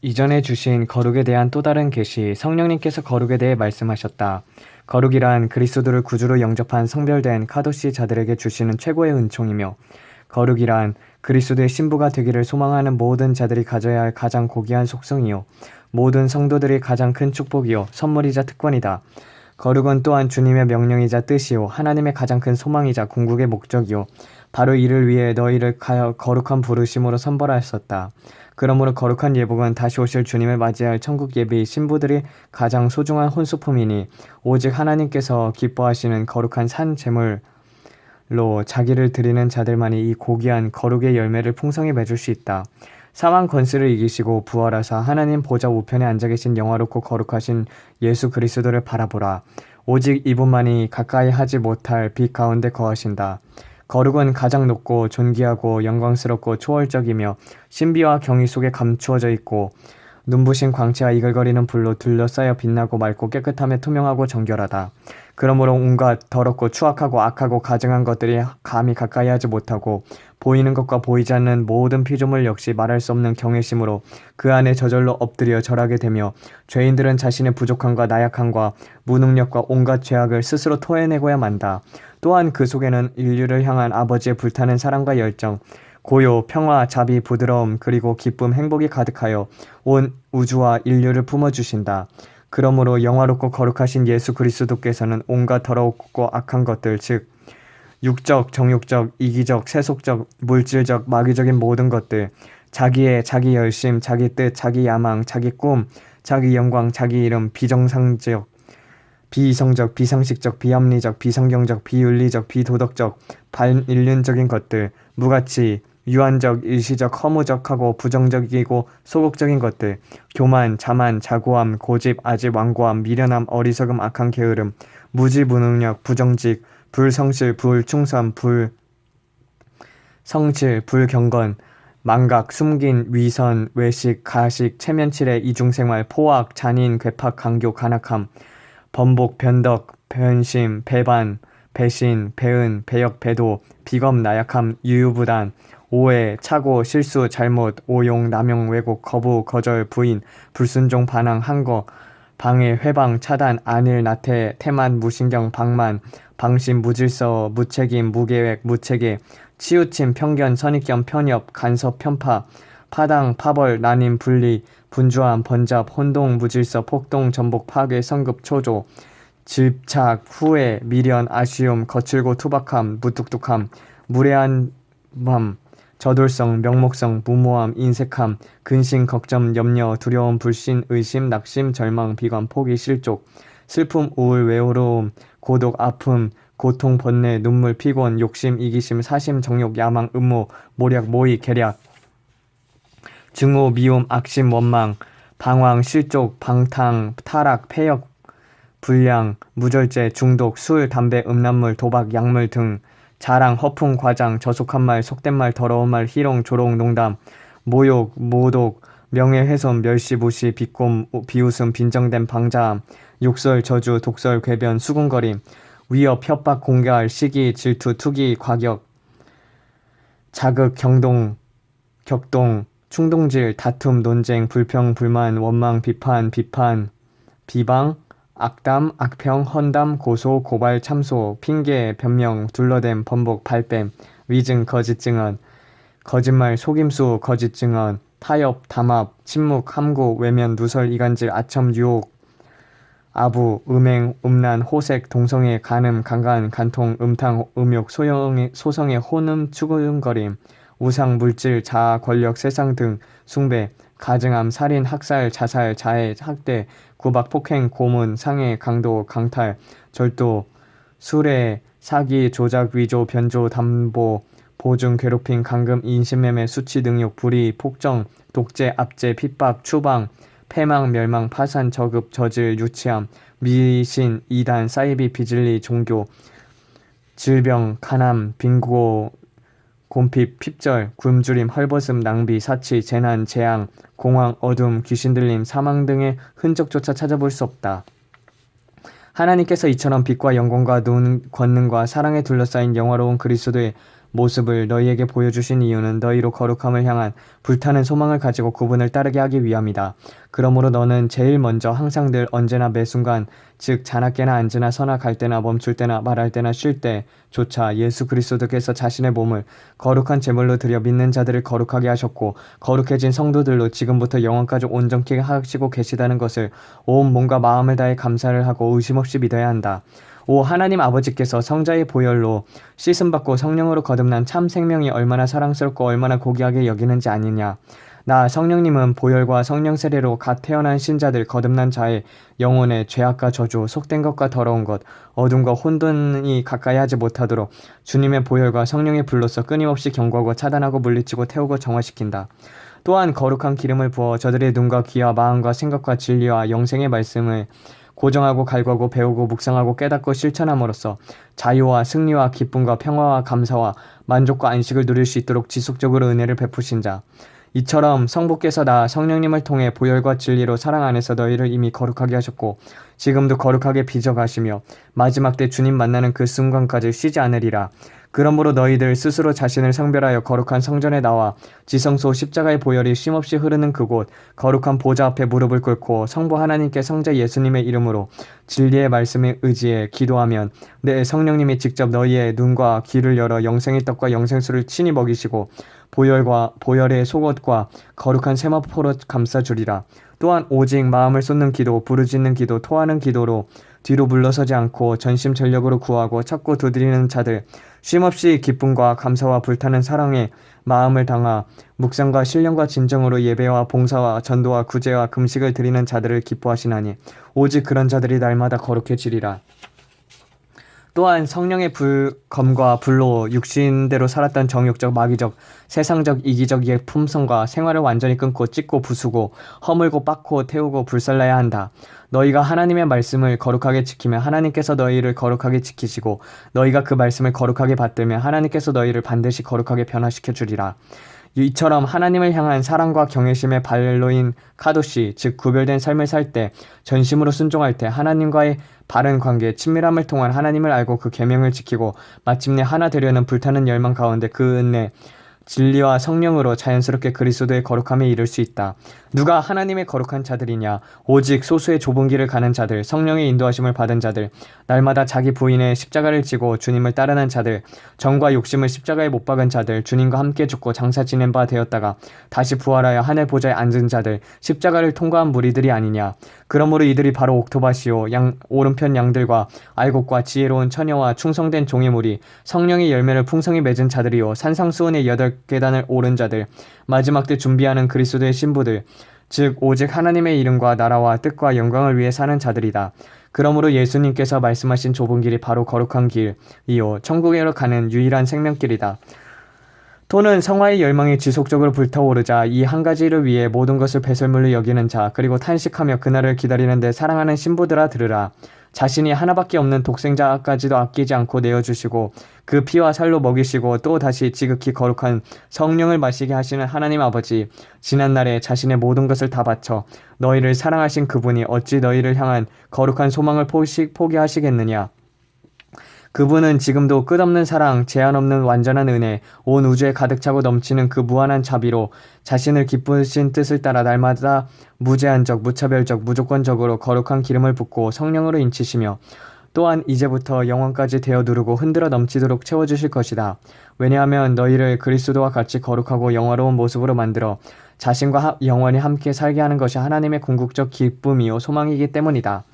이전에 주신 거룩에 대한 또 다른 계시, 성령님께서 거룩에 대해 말씀하셨다. 거룩이란 그리스도를 구주로 영접한 성별된 카도시 자들에게 주시는 최고의 은총이며, 거룩이란 그리스도의 신부가 되기를 소망하는 모든 자들이 가져야 할 가장 고귀한 속성이요, 모든 성도들이 가장 큰 축복이요, 선물이자 특권이다. 거룩은 또한 주님의 명령이자 뜻이요, 하나님의 가장 큰 소망이자 궁극의 목적이요, 바로 이를 위해 너희를 거룩한 부르심으로 선벌하셨다. 그러므로 거룩한 예복은 다시 오실 주님을 맞이할 천국 예비 신부들이 가장 소중한 혼수품이니, 오직 하나님께서 기뻐하시는 거룩한 산 제물로 자기를 드리는 자들만이 이 고귀한 거룩의 열매를 풍성히 맺을 수 있다. 사망 권세를 이기시고 부활하사 하나님 보좌 우편에 앉아 계신 영화롭고 거룩하신 예수 그리스도를 바라보라. 오직 이분만이 가까이 하지 못할 빛 가운데 거하신다. 거룩은 가장 높고 존귀하고 영광스럽고 초월적이며 신비와 경이 속에 감추어져 있고, 눈부신 광채와 이글거리는 불로 둘러싸여 빛나고 맑고 깨끗하며 투명하고 정결하다. 그러므로 온갖 더럽고 추악하고 악하고 가증한 것들이 감히 가까이 하지 못하고, 보이는 것과 보이지 않는 모든 피조물 역시 말할 수 없는 경외심으로 그 안에 저절로 엎드려 절하게 되며, 죄인들은 자신의 부족함과 나약함과 무능력과 온갖 죄악을 스스로 토해내고야 만다. 또한 그 속에는 인류를 향한 아버지의 불타는 사랑과 열정, 고요, 평화, 자비, 부드러움, 그리고 기쁨, 행복이 가득하여 온 우주와 인류를 품어주신다. 그러므로 영화롭고 거룩하신 예수 그리스도께서는 온갖 더럽고 악한 것들, 즉 육적, 정욕적, 이기적, 세속적, 물질적, 마귀적인 모든 것들, 자기 열심, 자기 뜻, 자기 야망, 자기 꿈, 자기 영광, 자기 이름, 비정상적, 비이성적, 비상식적, 비합리적, 비성경적, 비윤리적, 비도덕적, 반인륜적인 것들, 무가치, 유한적, 일시적, 허무적하고 부정적이고 소극적인 것들, 교만, 자만, 자고함, 고집, 아집, 완고함, 미련함, 어리석음, 악한 게으름, 무지무능력, 부정직, 불성실, 불충성, 불성실, 불경건, 망각, 숨긴, 위선, 외식, 가식, 체면치레, 이중생활, 포악, 잔인, 괴팍, 강교, 간악함, 번복, 변덕, 변심, 배반, 배신, 배은, 배역, 배도, 비검, 나약함, 유유부단, 오해, 착오, 실수, 잘못, 오용, 남용, 왜곡, 거부, 거절, 부인, 불순종, 반항, 항거, 방해, 회방, 차단, 안일, 나태, 태만, 무신경, 방만, 방심, 무질서, 무책임, 무계획, 무체계, 치우침, 편견, 선입견, 편협, 간섭, 편파, 파당, 파벌, 난임, 분리, 분주함, 번잡, 혼동, 무질서, 폭동, 전복, 파괴, 성급, 초조, 집착, 후회, 미련, 아쉬움, 거칠고 투박함, 무뚝뚝함, 무례한 함, 저돌성, 명목성, 무모함, 인색함, 근심, 걱정, 염려, 두려움, 불신, 의심, 낙심, 절망, 비관, 포기, 실족, 슬픔, 우울, 외로움, 고독, 아픔, 고통, 번뇌, 눈물, 피곤, 욕심, 이기심, 사심, 정욕, 야망, 음모, 모략, 모의, 계략, 증오, 미움, 악심, 원망, 방황, 실족, 방탕, 타락, 폐역, 불량, 무절제, 중독, 술, 담배, 음란물, 도박, 약물 등, 자랑, 허풍, 과장, 저속한 말, 속된 말, 더러운 말, 희롱, 조롱, 농담, 모욕, 모독, 명예훼손, 멸시, 무시, 비꼼, 비웃음, 빈정됨, 방자함, 욕설, 저주, 독설, 궤변, 수군거림, 위협, 협박, 공갈, 시기, 질투, 투기, 과격, 자극, 경동, 격동, 충동질, 다툼, 논쟁, 불평, 불만, 원망, 비판, 비방, 악담, 악평, 헌담, 고소, 고발, 참소, 핑계, 변명, 둘러댐, 번복, 발뺌, 위증, 거짓 증언, 거짓말, 속임수, 거짓 증언, 타협, 담합, 침묵, 함구, 외면, 누설, 이간질, 아첨, 유혹, 아부, 음행, 음란, 호색, 동성애, 간음, 강간, 간통, 음탕, 음욕, 소성의 혼음, 추궁거림, 우상, 물질, 자아, 권력, 세상 등, 숭배, 가증함, 살인, 학살, 자살, 자해, 학대, 구박, 폭행, 고문, 상해, 강도, 강탈, 절도, 수뢰, 사기, 조작, 위조, 변조, 담보, 보증, 괴롭힘, 감금, 인신매매, 수치, 능욕, 불의, 폭정, 독재, 압제, 핍박, 추방, 패망, 멸망, 파산, 저급, 저질, 유치함, 미신, 이단, 사이비, 비질리, 종교, 질병, 간암, 빈고, 곰핍, 핍절, 굶주림, 헐벗음, 낭비, 사치, 재난, 재앙, 공황, 어둠, 귀신 들림, 사망 등의 흔적조차 찾아볼 수 없다. 하나님께서 이처럼 빛과 영광과 눈, 권능과 사랑에 둘러싸인 영화로운 그리스도의 모습을 너희에게 보여주신 이유는 너희로 거룩함을 향한 불타는 소망을 가지고 그분을 따르게 하기 위함이다. 그러므로 너는 제일 먼저 항상 늘 언제나 매 순간 즉 자나깨나 앉으나 서나 갈 때나 멈출 때나 말할 때나 쉴 때조차 예수 그리스도께서 자신의 몸을 거룩한 제물로 드려 믿는 자들을 거룩하게 하셨고 거룩해진 성도들로 지금부터 영원까지 온전케 하시고 계시다는 것을 온 몸과 마음을 다해 감사를 하고 의심 없이 믿어야 한다. 오 하나님 아버지께서 성자의 보혈로 씻음받고 성령으로 거듭난 참 생명이 얼마나 사랑스럽고 얼마나 고귀하게 여기는지 아느냐. 나 성령님은 보혈과 성령 세례로 갓 태어난 신자들 거듭난 자의 영혼의 죄악과 저주, 속된 것과 더러운 것, 어둠과 혼돈이 가까이 하지 못하도록 주님의 보혈과 성령의 불로서 끊임없이 경고하고 차단하고 물리치고 태우고 정화시킨다. 또한 거룩한 기름을 부어 저들의 눈과 귀와 마음과 생각과 진리와 영생의 말씀을 고정하고 갈구하고 배우고 묵상하고 깨닫고 실천함으로써 자유와 승리와 기쁨과 평화와 감사와 만족과 안식을 누릴 수 있도록 지속적으로 은혜를 베푸신 자. 이처럼 성부께서 나 성령님을 통해 보혈과 진리로 사랑 안에서 너희를 이미 거룩하게 하셨고 지금도 거룩하게 빚어가시며 마지막 때 주님 만나는 그 순간까지 쉬지 않으리라. 그러므로 너희들 스스로 자신을 성별하여 거룩한 성전에 나와 지성소 십자가의 보혈이 쉼없이 흐르는 그곳 거룩한 보좌 앞에 무릎을 꿇고 성부 하나님께 성자 예수님의 이름으로 진리의 말씀에 의지해 기도하면 내 성령님이 직접 너희의 눈과 귀를 열어 영생의 떡과 영생수를 친히 먹이시고 보혈의 속옷과 거룩한 세마포로 감싸주리라. 또한 오직 마음을 쏟는 기도, 부르짖는 기도, 토하는 기도로 뒤로 물러서지 않고 전심전력으로 구하고 찾고 두드리는 자들, 쉼없이 기쁨과 감사와 불타는 사랑에 마음을 당하 묵상과 신령과 진정으로 예배와 봉사와 전도와 구제와 금식을 드리는 자들을 기뻐하시나니 오직 그런 자들이 날마다 거룩해지리라. 또한 성령의 검과 불로 육신대로 살았던 정욕적, 마귀적, 세상적, 이기적의 품성과 생활을 완전히 끊고 찢고 부수고 허물고 빻고 태우고 불살라야 한다. 너희가 하나님의 말씀을 거룩하게 지키면 하나님께서 너희를 거룩하게 지키시고 너희가 그 말씀을 거룩하게 받들면 하나님께서 너희를 반드시 거룩하게 변화시켜 주리라. 이처럼 하나님을 향한 사랑과 경외심의 발로인 카도시, 즉 구별된 삶을 살 때, 전심으로 순종할 때 하나님과의 바른 관계, 친밀함을 통한 하나님을 알고 그 계명을 지키고 마침내 하나 되려는 불타는 열망 가운데 그 은혜, 진리와 성령으로 자연스럽게 그리스도의 거룩함에 이를 수 있다. 누가 하나님의 거룩한 자들이냐? 오직 소수의 좁은 길을 가는 자들, 성령의 인도하심을 받은 자들, 날마다 자기 부인의 십자가를 지고 주님을 따르는 자들, 정과 욕심을 십자가에 못 박은 자들, 주님과 함께 죽고 장사 지낸 바 되었다가 다시 부활하여 하늘 보좌에 앉은 자들, 십자가를 통과한 무리들이 아니냐? 그러므로 이들이 바로 옥토바시오, 오른편 양들과 알곡과 지혜로운 처녀와 충성된 종의 무리, 성령의 열매를 풍성히 맺은 자들이요 산상수훈의 8계단을 오른 자들, 마지막 때 준비하는 그리스도의 신부들, 즉 오직 하나님의 이름과 나라와 뜻과 영광을 위해 사는 자들이다. 그러므로 예수님께서 말씀하신 좁은 길이 바로 거룩한 길이요 천국으로 가는 유일한 생명길이다. 토는 성화의 열망이 지속적으로 불타오르자 이 한 가지를 위해 모든 것을 배설물로 여기는 자, 그리고 탄식하며 그날을 기다리는데 사랑하는 신부들아 들으라. 자신이 하나밖에 없는 독생자까지도 아끼지 않고 내어주시고 그 피와 살로 먹이시고 또 다시 지극히 거룩한 성령을 마시게 하시는 하나님 아버지, 지난날에 자신의 모든 것을 다 바쳐 너희를 사랑하신 그분이 어찌 너희를 향한 거룩한 소망을 포기하시겠느냐. 그분은 지금도 끝없는 사랑, 제한 없는 완전한 은혜, 온 우주에 가득 차고 넘치는 그 무한한 자비로 자신을 기쁘신 뜻을 따라 날마다 무제한적, 무차별적, 무조건적으로 거룩한 기름을 붓고 성령으로 인치시며 또한 이제부터 영원까지 되어 누르고 흔들어 넘치도록 채워주실 것이다. 왜냐하면 너희를 그리스도와 같이 거룩하고 영화로운 모습으로 만들어 자신과 영원히 함께 살게 하는 것이 하나님의 궁극적 기쁨이요 소망이기 때문이다.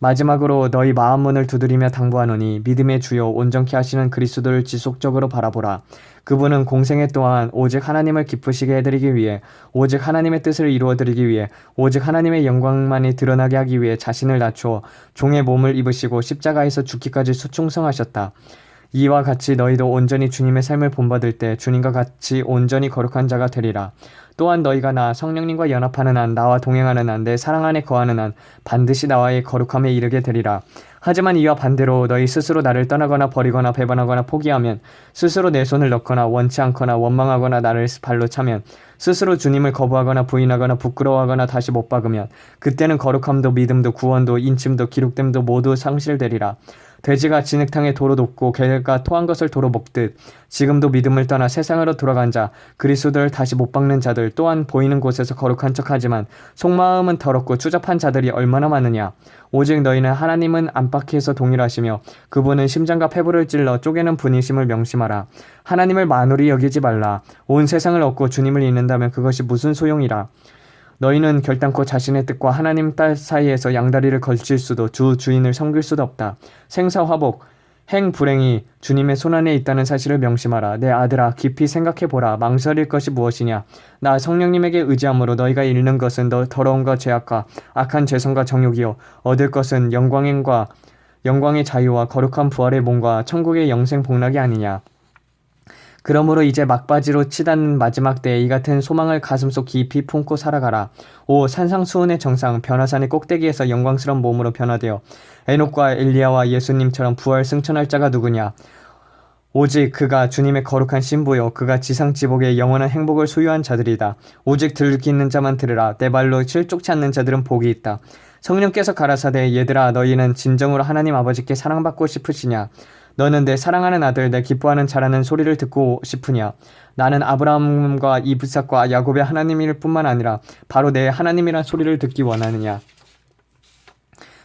마지막으로 너희 마음 문을 두드리며 당부하노니 믿음의 주요 온전케 하시는 그리스도를 지속적으로 바라보라. 그분은 공생애 동안 오직 하나님을 기쁘시게 해드리기 위해, 오직 하나님의 뜻을 이루어드리기 위해, 오직 하나님의 영광만이 드러나게 하기 위해 자신을 낮추어 종의 몸을 입으시고 십자가에서 죽기까지 수충성하셨다. 이와 같이 너희도 온전히 주님의 삶을 본받을 때 주님과 같이 온전히 거룩한 자가 되리라. 또한 너희가 나 성령님과 연합하는 한, 나와 동행하는 한, 내 사랑 안에 거하는 한 반드시 나와의 거룩함에 이르게 되리라. 하지만 이와 반대로 너희 스스로 나를 떠나거나 버리거나 배반하거나 포기하면, 스스로 내 손을 넣거나 원치 않거나 원망하거나 나를 발로 차면, 스스로 주님을 거부하거나 부인하거나 부끄러워하거나 다시 못 박으면 그때는 거룩함도 믿음도 구원도 인침도 기록됨도 모두 상실되리라. 돼지가 진흙탕에 도로 눕고 개가 토한 것을 도로 먹듯 지금도 믿음을 떠나 세상으로 돌아간 자, 그리스도를 다시 못 박는 자들 또한 보이는 곳에서 거룩한 척하지만 속마음은 더럽고 추잡한 자들이 얼마나 많으냐. 오직 너희는 하나님은 안팎에서 동일하시며 그분은 심장과 폐부를 찔러 쪼개는 분이심을 명심하라. 하나님을 만홀히 여기지 말라. 온 세상을 얻고 주님을 잊는다면 그것이 무슨 소용이라. 너희는 결단코 자신의 뜻과 하나님 딸 사이에서 양다리를 걸칠 수도 주 주인을 섬길 수도 없다. 생사화복, 행불행이 주님의 손안에 있다는 사실을 명심하라. 내 아들아, 깊이 생각해보라. 망설일 것이 무엇이냐. 나 성령님에게 의지함으로 너희가 잃는 것은 너 더러움과 죄악과 악한 죄성과 정욕이요 얻을 것은 영광의 자유와 거룩한 부활의 몸과 천국의 영생 복락이 아니냐. 그러므로 이제 막바지로 치닫는 마지막 때에 이 같은 소망을 가슴속 깊이 품고 살아가라. 오 산상수훈의 정상 변화산의 꼭대기에서 영광스러운 몸으로 변화되어 에녹과 엘리야와 예수님처럼 부활 승천할 자가 누구냐. 오직 그가 주님의 거룩한 신부요 그가 지상지복의 영원한 행복을 소유한 자들이다. 오직 들기 있는 자만 들으라. 내 발로 실족치 않는 자들은 복이 있다. 성령께서 가라사대 얘들아 너희는 진정으로 하나님 아버지께 사랑받고 싶으시냐. 너는 내 사랑하는 아들 내 기뻐하는 자라는 소리를 듣고 싶으냐. 나는 아브라함과 이삭과 야곱의 하나님일 뿐만 아니라 바로 내 하나님이란 소리를 듣기 원하느냐.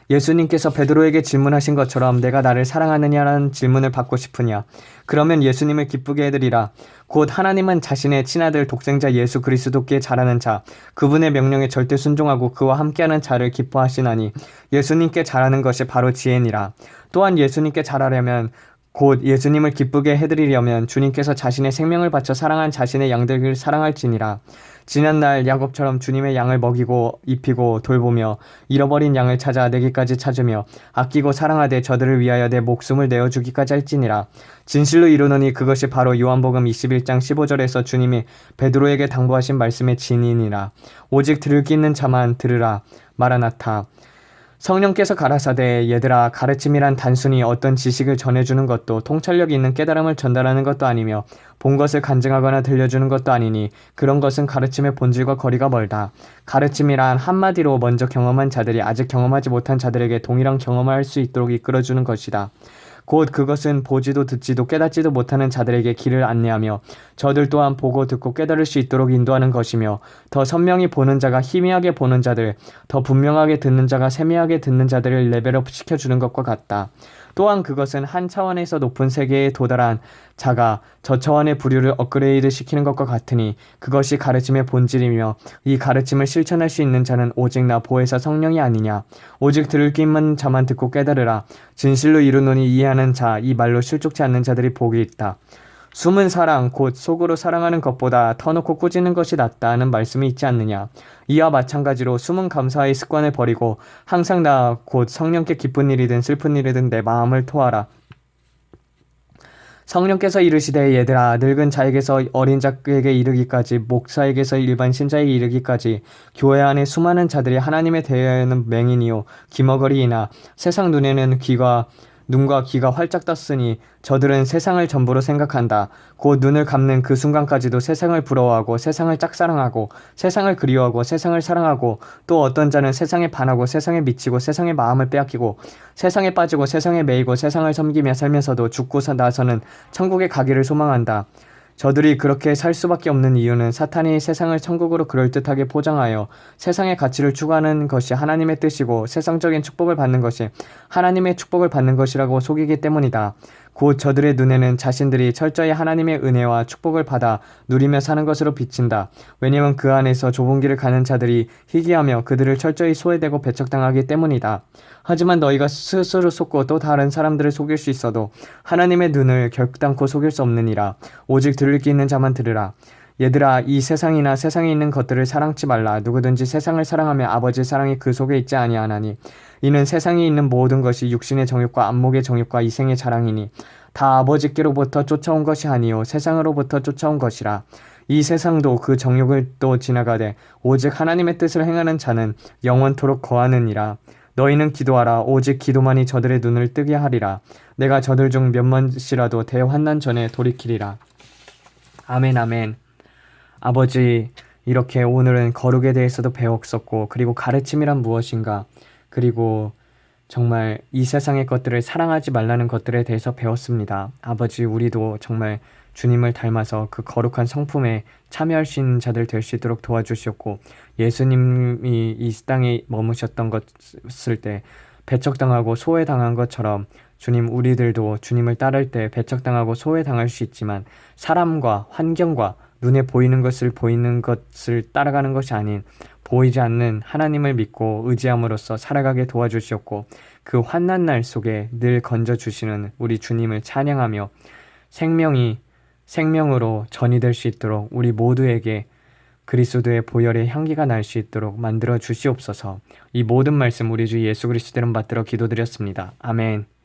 예수님께서 베드로에게 질문하신 것처럼 내가 나를 사랑하느냐라는 질문을 받고 싶으냐. 그러면 예수님을 기쁘게 해드리라. 곧 하나님은 자신의 친아들 독생자 예수 그리스도께 잘하는 자, 그분의 명령에 절대 순종하고 그와 함께하는 자를 기뻐하시나니 예수님께 잘하는 것이 바로 지혜니라. 또한 예수님께 잘하려면 곧 예수님을 기쁘게 해드리려면 주님께서 자신의 생명을 바쳐 사랑한 자신의 양들을 사랑할지니라. 지난날 야곱처럼 주님의 양을 먹이고 입히고 돌보며 잃어버린 양을 찾아 내게까지 찾으며 아끼고 사랑하되 저들을 위하여 내 목숨을 내어주기까지 할지니라. 진실로 이르노니 그것이 바로 요한복음 21장 15절에서 주님이 베드로에게 당부하신 말씀의 진인이라. 오직 들을 귀 있는 자만 들으라. 마라나타. 성령께서 가라사대 얘들아 가르침이란 단순히 어떤 지식을 전해주는 것도 통찰력 있는 깨달음을 전달하는 것도 아니며 본 것을 간증하거나 들려주는 것도 아니니 그런 것은 가르침의 본질과 거리가 멀다. 가르침이란 한마디로 먼저 경험한 자들이 아직 경험하지 못한 자들에게 동일한 경험을 할 수 있도록 이끌어주는 것이다. 곧 그것은 보지도 듣지도 깨닫지도 못하는 자들에게 길을 안내하며 저들 또한 보고 듣고 깨달을 수 있도록 인도하는 것이며 더 선명히 보는 자가 희미하게 보는 자들, 더 분명하게 듣는 자가 세미하게 듣는 자들을 레벨업 시켜주는 것과 같다. 또한 그것은 한 차원에서 높은 세계에 도달한 자가 저 차원의 부류를 업그레이드 시키는 것과 같으니 그것이 가르침의 본질이며 이 가르침을 실천할 수 있는 자는 오직 나 보혜사 성령이 아니냐. 오직 들을 귀 있는 자만 듣고 깨달으라. 진실로 이루노니 이해하는 자, 이 말로 실족치 않는 자들이 복이 있다. 숨은 사랑 곧 속으로 사랑하는 것보다 터놓고 꾸짖는 것이 낫다는 말씀이 있지 않느냐. 이와 마찬가지로 숨은 감사의 습관을 버리고 항상 나 곧 성령께 기쁜 일이든 슬픈 일이든 내 마음을 토하라. 성령께서 이르시되 얘들아 늙은 자에게서 어린 자에게 이르기까지 목사에게서 일반 신자에게 이르기까지 교회 안에 수많은 자들이 하나님에 대하여는 맹인이요 귀머거리이나 세상 눈과 귀가 활짝 떴으니 저들은 세상을 전부로 생각한다. 곧 눈을 감는 그 순간까지도 세상을 부러워하고 세상을 짝사랑하고 세상을 그리워하고 세상을 사랑하고 또 어떤 자는 세상에 반하고 세상에 미치고 세상의 마음을 빼앗기고 세상에 빠지고 세상에 매이고 세상을 섬기며 살면서도 죽고 나서는 천국에 가기를 소망한다. 저들이 그렇게 살 수밖에 없는 이유는 사탄이 세상을 천국으로 그럴듯하게 포장하여 세상의 가치를 추구하는 것이 하나님의 뜻이고 세상적인 축복을 받는 것이 하나님의 축복을 받는 것이라고 속이기 때문이다. 곧 저들의 눈에는 자신들이 철저히 하나님의 은혜와 축복을 받아 누리며 사는 것으로 비친다. 왜냐하면 그 안에서 좁은 길을 가는 자들이 희귀하며 그들을 철저히 소외되고 배척당하기 때문이다. 하지만 너희가 스스로 속고 또 다른 사람들을 속일 수 있어도 하나님의 눈을 결단코 속일 수 없느니라. 오직 들을 귀 있는 자만 들으라. 얘들아 이 세상이나 세상에 있는 것들을 사랑치 말라. 누구든지 세상을 사랑하며 아버지의 사랑이 그 속에 있지 아니하나니 이는 세상에 있는 모든 것이 육신의 정욕과 안목의 정욕과 이생의 자랑이니 다 아버지께로부터 쫓아온 것이 아니요 세상으로부터 쫓아온 것이라. 이 세상도 그 정욕을 또 지나가되 오직 하나님의 뜻을 행하는 자는 영원토록 거하느니라. 너희는 기도하라. 오직 기도만이 저들의 눈을 뜨게 하리라. 내가 저들 중 몇 번씩이라도 대환난 전에 돌이키리라. 아멘 아멘. 아버지 이렇게 오늘은 거룩에 대해서도 배웠었고 그리고 가르침이란 무엇인가 그리고 정말 이 세상의 것들을 사랑하지 말라는 것들에 대해서 배웠습니다. 아버지, 우리도 정말 주님을 닮아서 그 거룩한 성품에 참여할 수 있는 자들 될 수 있도록 도와주시옵고, 예수님이 이 땅에 머무셨던 것을 때 배척당하고 소외당한 것처럼 주님, 우리들도 주님을 따를 때 배척당하고 소외당할 수 있지만 사람과 환경과 눈에 보이는 것을 따라가는 것이 아닌 보이지 않는 하나님을 믿고 의지함으로써 살아가게 도와주시옵고, 그 환난 날 속에 늘 건져주시는 우리 주님을 찬양하며 생명이 생명으로 전이 될 수 있도록 우리 모두에게 그리스도의 보혈의 향기가 날 수 있도록 만들어 주시옵소서. 이 모든 말씀 우리 주 예수 그리스도 이름 받들어 기도드렸습니다. 아멘.